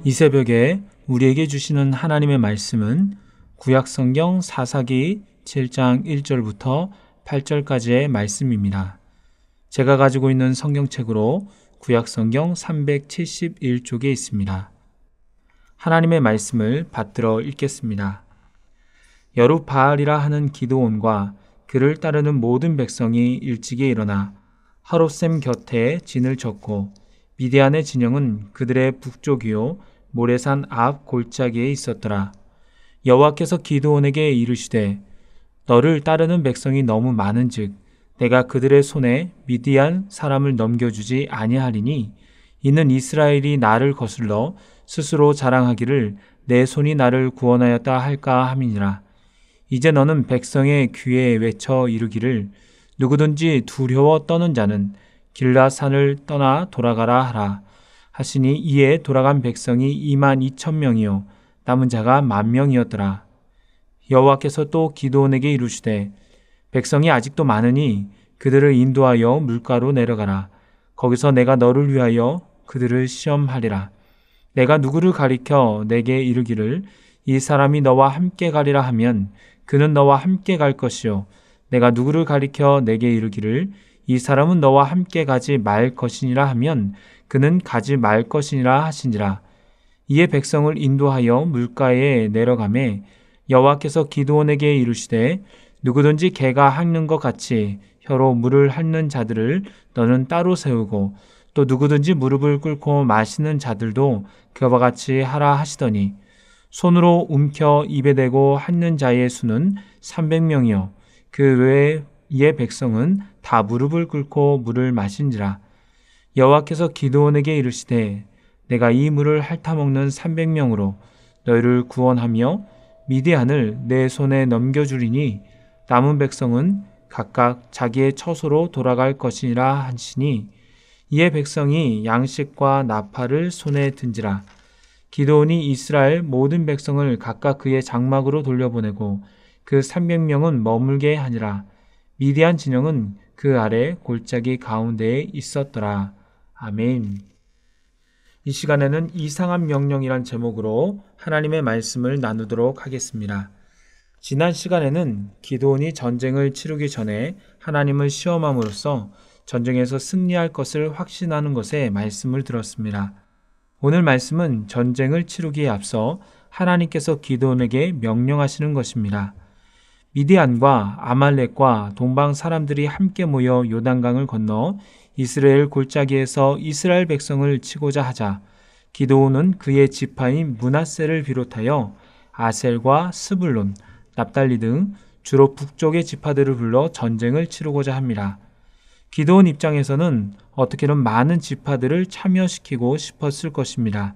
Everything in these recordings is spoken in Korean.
이 새벽에 우리에게 주시는 하나님의 말씀은 구약성경 사사기 7장 1절부터 8절까지의 말씀입니다. 제가 가지고 있는 성경책으로 구약성경 371쪽에 있습니다. 하나님의 말씀을 받들어 읽겠습니다. 여룻바알이라 하는 기드온과 그를 따르는 모든 백성이 일찍이 일어나 하롯셈 곁에 진을 쳤고 미디안의 진영은 그들의 북쪽이요 모레산 앞 골짜기에 있었더라. 여호와께서 기드온에게 이르시되 너를 따르는 백성이 너무 많은즉 내가 그들의 손에 미디안 사람을 넘겨주지 아니하리니 이는 이스라엘이 나를 거슬러 스스로 자랑하기를 내 손이 나를 구원하였다 할까 함이니라. 이제 너는 백성의 귀에 외쳐 이르기를 누구든지 두려워 떠는 자는 길라산을 떠나 돌아가라 하라 하시니 이에 돌아간 백성이 22,000명이요 남은 자가 10,000명이었더라. 여호와께서 또 기드온에게 이르시되 백성이 아직도 많으니 그들을 인도하여 물가로 내려가라. 거기서 내가 너를 위하여 그들을 시험하리라. 내가 누구를 가리켜 내게 이르기를 이 사람이 너와 함께 가리라 하면 그는 너와 함께 갈 것이요 내가 누구를 가리켜 내게 이르기를 이 사람은 너와 함께 가지 말 것이니라 하면 그는 가지 말 것이니라 하시니라. 이에 백성을 인도하여 물가에 내려가매 여호와께서 기드온에게 이르시되 누구든지 개가 핥는 것 같이 혀로 물을 핥는 자들을 너는 따로 세우고 또 누구든지 무릎을 꿇고 마시는 자들도 그와 같이 하라 하시더니 손으로 움켜 입에 대고 핥는 자의 수는 300명이요 그 외에 이에 백성은 다 무릎을 꿇고 물을 마신지라. 여호와께서 기드온에게 이르시되 내가 이 물을 핥아먹는 300명으로 너희를 구원하며 미디안을 내 손에 넘겨주리니 남은 백성은 각각 자기의 처소로 돌아갈 것이니라 하시니 이에 백성이 양식과 나팔을 손에 든지라. 기드온이 이스라엘 모든 백성을 각각 그의 장막으로 돌려보내고 그 300명은 머물게 하니라. 미디안 진영은 그 아래 골짜기 가운데에 있었더라. 아멘. 이 시간에는 이상한 명령이란 제목으로 하나님의 말씀을 나누도록 하겠습니다. 지난 시간에는 기드온이 전쟁을 치르기 전에 하나님을 시험함으로써 전쟁에서 승리할 것을 확신하는 것에 말씀을 들었습니다. 오늘 말씀은 전쟁을 치르기에 앞서 하나님께서 기드온에게 명령하시는 것입니다. 미디안과 아말렉과 동방 사람들이 함께 모여 요단강을 건너 이스라엘 골짜기에서 이스라엘 백성을 치고자 하자 기드온은 그의 지파인 므낫세를 비롯하여 아셀과 스불론, 납달리 등 주로 북쪽의 지파들을 불러 전쟁을 치르고자 합니다. 기드온 입장에서는 어떻게든 많은 지파들을 참여시키고 싶었을 것입니다.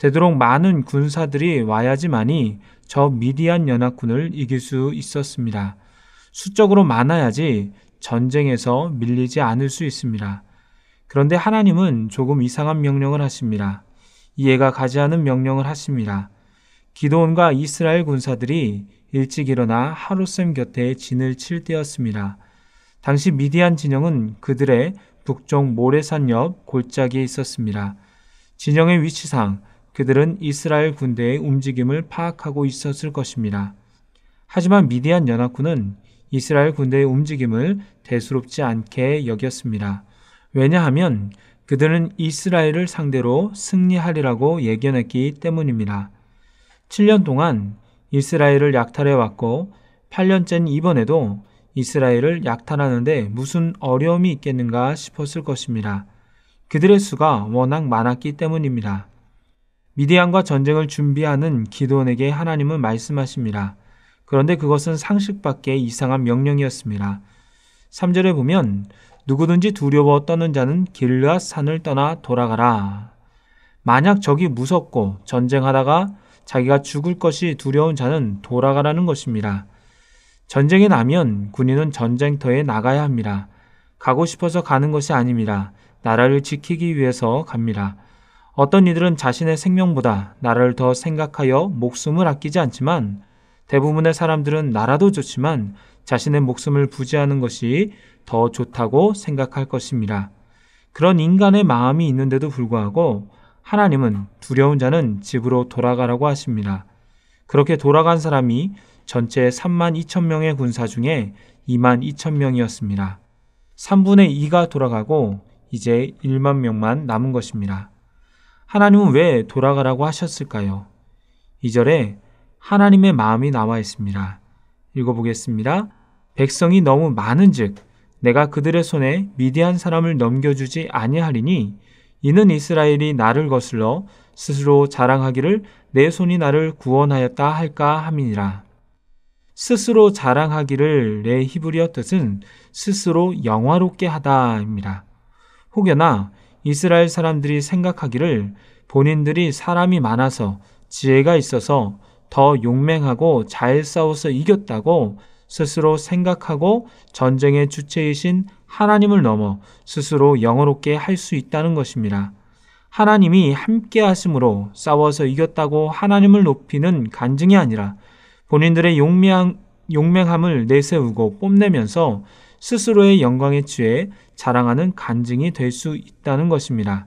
되도록 많은 군사들이 와야지만이 저 미디안 연합군을 이길 수 있었습니다. 수적으로 많아야지 전쟁에서 밀리지 않을 수 있습니다. 그런데 하나님은 조금 이상한 명령을 하십니다. 이해가 가지 않은 명령을 하십니다. 기드온과 이스라엘 군사들이 일찍 일어나 하롯셈 곁에 진을 칠 때였습니다. 당시 미디안 진영은 그들의 북쪽 모레산 옆 골짜기에 있었습니다. 진영의 위치상 그들은 이스라엘 군대의 움직임을 파악하고 있었을 것입니다. 하지만 미디안 연합군은 이스라엘 군대의 움직임을 대수롭지 않게 여겼습니다. 왜냐하면 그들은 이스라엘을 상대로 승리하리라고 예견했기 때문입니다. 7년 동안 이스라엘을 약탈해왔고 8년째인 이번에도 이스라엘을 약탈하는데 무슨 어려움이 있겠는가 싶었을 것입니다. 그들의 수가 워낙 많았기 때문입니다. 미디안과 전쟁을 준비하는 기드온에게 하나님은 말씀하십니다. 그런데 그것은 상식 밖의 이상한 명령이었습니다. 3절에 보면 누구든지 두려워 떠는 자는 길르앗 산을 떠나 돌아가라. 만약 적이 무섭고 전쟁하다가 자기가 죽을 것이 두려운 자는 돌아가라는 것입니다. 전쟁이 나면 군인은 전쟁터에 나가야 합니다. 가고 싶어서 가는 것이 아닙니다. 나라를 지키기 위해서 갑니다. 어떤 이들은 자신의 생명보다 나라를 더 생각하여 목숨을 아끼지 않지만 대부분의 사람들은 나라도 좋지만 자신의 목숨을 부지하는 것이 더 좋다고 생각할 것입니다. 그런 인간의 마음이 있는데도 불구하고 하나님은 두려운 자는 집으로 돌아가라고 하십니다. 그렇게 돌아간 사람이 전체 32,000명의 군사 중에 22,000명이었습니다. 3분의 2가 돌아가고 이제 1만 명만 남은 것입니다. 하나님은 왜 돌아가라고 하셨을까요? 2절에 하나님의 마음이 나와 있습니다. 읽어보겠습니다. 백성이 너무 많은즉 내가 그들의 손에 미디안 사람을 넘겨주지 아니하리니 이는 이스라엘이 나를 거슬러 스스로 자랑하기를 내 손이 나를 구원하였다 할까 함이니라. 스스로 자랑하기를 내 히브리어 뜻은 스스로 영화롭게 하다입니다. 혹여나 이스라엘 사람들이 생각하기를 본인들이 사람이 많아서 지혜가 있어서 더 용맹하고 잘 싸워서 이겼다고 스스로 생각하고 전쟁의 주체이신 하나님을 넘어 스스로 영화롭게 할 수 있다는 것입니다. 하나님이 함께 하심으로 싸워서 이겼다고 하나님을 높이는 간증이 아니라 본인들의 용맹함을 내세우고 뽐내면서 스스로의 영광에 취해 자랑하는 간증이 될 수 있다는 것입니다.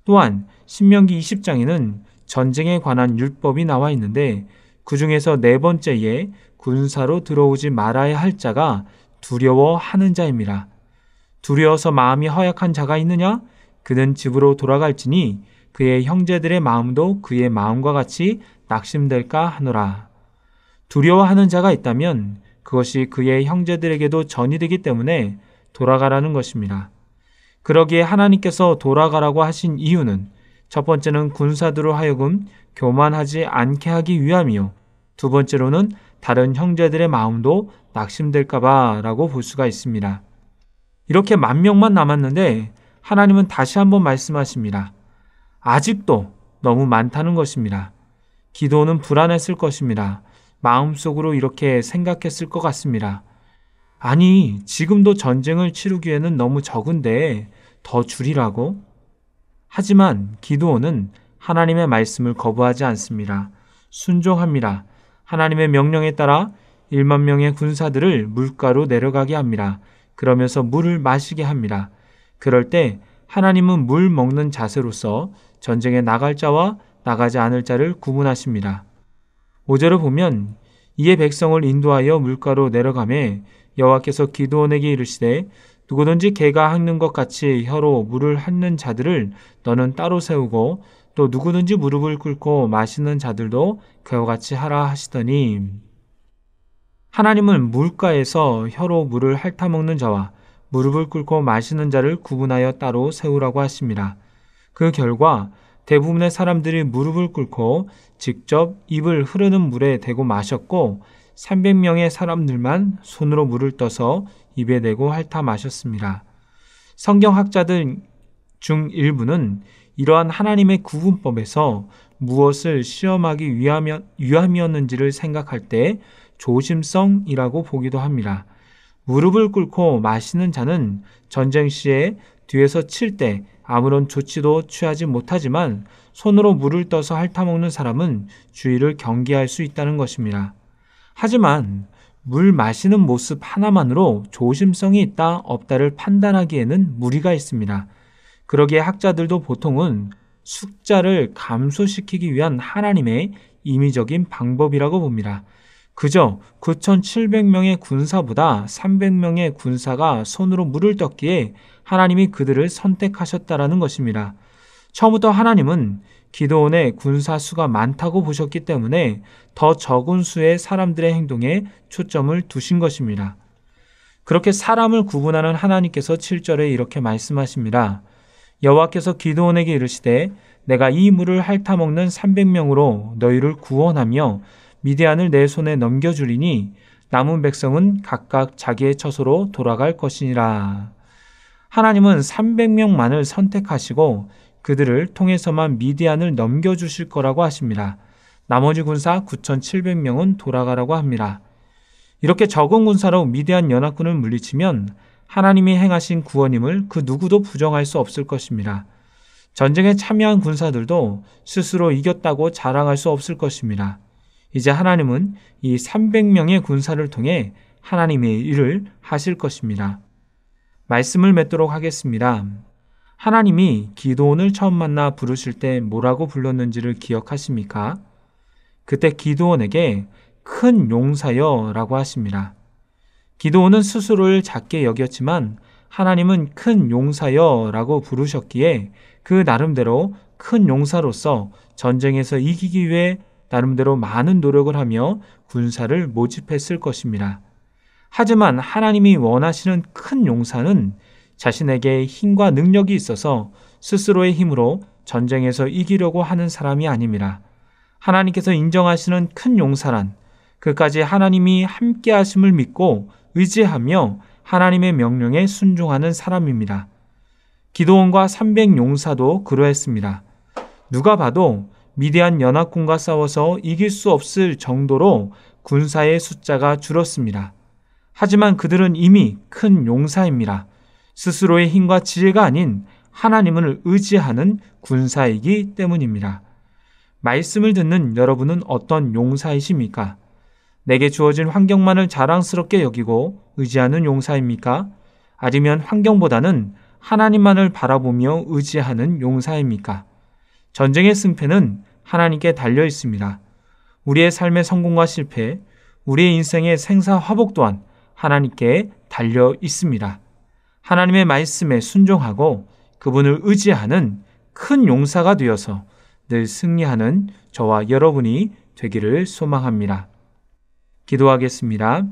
또한 신명기 20장에는 전쟁에 관한 율법이 나와 있는데 그 중에서 네 번째에 군사로 들어오지 말아야 할 자가 두려워하는 자입니다. 두려워서 마음이 허약한 자가 있느냐? 그는 집으로 돌아갈지니 그의 형제들의 마음도 그의 마음과 같이 낙심될까 하노라. 두려워하는 자가 있다면 그것이 그의 형제들에게도 전이 되기 때문에 돌아가라는 것입니다. 그러기에 하나님께서 돌아가라고 하신 이유는 첫 번째는 군사들로 하여금 교만하지 않게 하기 위함이요. 두 번째로는 다른 형제들의 마음도 낙심될까봐 라고 볼 수가 있습니다. 이렇게 10,000명만 남았는데 하나님은 다시 한번 말씀하십니다. 아직도 너무 많다는 것입니다. 기도는 불안했을 것입니다. 마음속으로 이렇게 생각했을 것 같습니다. 아니, 지금도 전쟁을 치르기에는 너무 적은데 더 줄이라고? 하지만 기드온은 하나님의 말씀을 거부하지 않습니다. 순종합니다. 하나님의 명령에 따라 1만 명의 군사들을 물가로 내려가게 합니다. 그러면서 물을 마시게 합니다. 그럴 때 하나님은 물 먹는 자세로서 전쟁에 나갈 자와 나가지 않을 자를 구분하십니다. 5절을 보면 이에 백성을 인도하여 물가로 내려가매 여호와께서 기드온에게 이르시되 누구든지 개가 핥는 것 같이 혀로 물을 핥는 자들을 너는 따로 세우고 또 누구든지 무릎을 꿇고 마시는 자들도 그와 같이 하라 하시더니 하나님은 물가에서 혀로 물을 핥아먹는 자와 무릎을 꿇고 마시는 자를 구분하여 따로 세우라고 하십니다. 그 결과 대부분의 사람들이 무릎을 꿇고 직접 입을 흐르는 물에 대고 마셨고 300명의 사람들만 손으로 물을 떠서 입에 대고 핥아 마셨습니다. 성경학자들 중 일부는 이러한 하나님의 구분법에서 무엇을 시험하기 위함이었는지를 생각할 때 조심성이라고 보기도 합니다. 무릎을 꿇고 마시는 자는 전쟁 시에 뒤에서 칠 때 아무런 조치도 취하지 못하지만 손으로 물을 떠서 핥아먹는 사람은 주의를 경계할 수 있다는 것입니다. 하지만 물 마시는 모습 하나만으로 조심성이 있다 없다를 판단하기에는 무리가 있습니다. 그러기에 학자들도 보통은 숫자를 감소시키기 위한 하나님의 임의적인 방법이라고 봅니다. 그저 9,700명의 군사보다 300명의 군사가 손으로 물을 떴기에 하나님이 그들을 선택하셨다라는 것입니다. 처음부터 하나님은 기드온의 군사 수가 많다고 보셨기 때문에 더 적은 수의 사람들의 행동에 초점을 두신 것입니다. 그렇게 사람을 구분하는 하나님께서 7절에 이렇게 말씀하십니다. 여호와께서 기드온에게 이르시되 내가 이 물을 핥아먹는 300명으로 너희를 구원하며 미디안을 내 손에 넘겨주리니 남은 백성은 각각 자기의 처소로 돌아갈 것이니라. 하나님은 300명만을 선택하시고 그들을 통해서만 미디안을 넘겨주실 거라고 하십니다. 나머지 군사 9,700명은 돌아가라고 합니다. 이렇게 적은 군사로 미디안 연합군을 물리치면 하나님이 행하신 구원임을 그 누구도 부정할 수 없을 것입니다. 전쟁에 참여한 군사들도 스스로 이겼다고 자랑할 수 없을 것입니다. 이제 하나님은 이 300명의 군사를 통해 하나님의 일을 하실 것입니다. 말씀을 맺도록 하겠습니다. 하나님이 기드온을 처음 만나 부르실 때 뭐라고 불렀는지를 기억하십니까? 그때 기드온에게 큰 용사여 라고 하십니다. 기드온은 스스로를 작게 여겼지만 하나님은 큰 용사여 라고 부르셨기에 그 나름대로 큰 용사로서 전쟁에서 이기기 위해 나름대로 많은 노력을 하며 군사를 모집했을 것입니다. 하지만 하나님이 원하시는 큰 용사는 자신에게 힘과 능력이 있어서 스스로의 힘으로 전쟁에서 이기려고 하는 사람이 아닙니다. 하나님께서 인정하시는 큰 용사란 그까지 하나님이 함께 하심을 믿고 의지하며 하나님의 명령에 순종하는 사람입니다. 기드온과 300용사도 그러했습니다. 누가 봐도 미디안 연합군과 싸워서 이길 수 없을 정도로 군사의 숫자가 줄었습니다. 하지만 그들은 이미 큰 용사입니다. 스스로의 힘과 지혜가 아닌 하나님을 의지하는 군사이기 때문입니다. 말씀을 듣는 여러분은 어떤 용사이십니까? 내게 주어진 환경만을 자랑스럽게 여기고 의지하는 용사입니까? 아니면 환경보다는 하나님만을 바라보며 의지하는 용사입니까? 전쟁의 승패는 하나님께 달려 있습니다. 우리의 삶의 성공과 실패, 우리의 인생의 생사화복 또한 하나님께 달려 있습니다. 하나님의 말씀에 순종하고 그분을 의지하는 큰 용사가 되어서 늘 승리하는 저와 여러분이 되기를 소망합니다. 기도하겠습니다.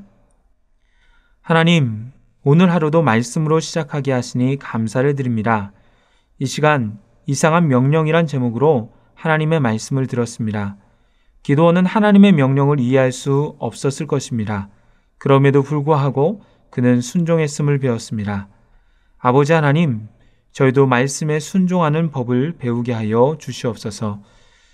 하나님, 오늘 하루도 말씀으로 시작하게 하시니 감사를 드립니다. 이 시간 이상한 명령이란 제목으로 하나님의 말씀을 들었습니다. 기드온은 하나님의 명령을 이해할 수 없었을 것입니다. 그럼에도 불구하고 그는 순종했음을 배웠습니다. 아버지 하나님, 저희도 말씀에 순종하는 법을 배우게 하여 주시옵소서.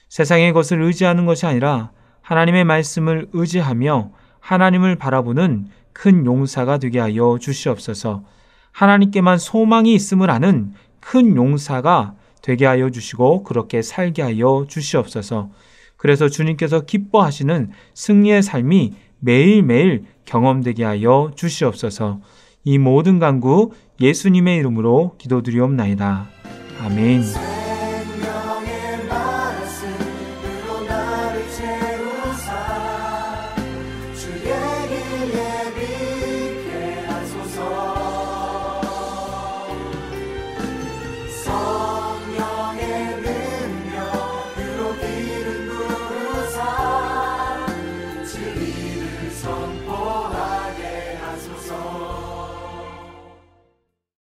세상의 것을 의지하는 것이 아니라 하나님의 말씀을 의지하며 하나님을 바라보는 큰 용사가 되게 하여 주시옵소서. 하나님께만 소망이 있음을 아는 큰 용사가 되게 하여 주시고 그렇게 살게 하여 주시옵소서. 그래서 주님께서 기뻐하시는 승리의 삶이 매일매일 경험되게 하여 주시옵소서. 이 모든 간구 예수님의 이름으로 기도드리옵나이다. 아멘.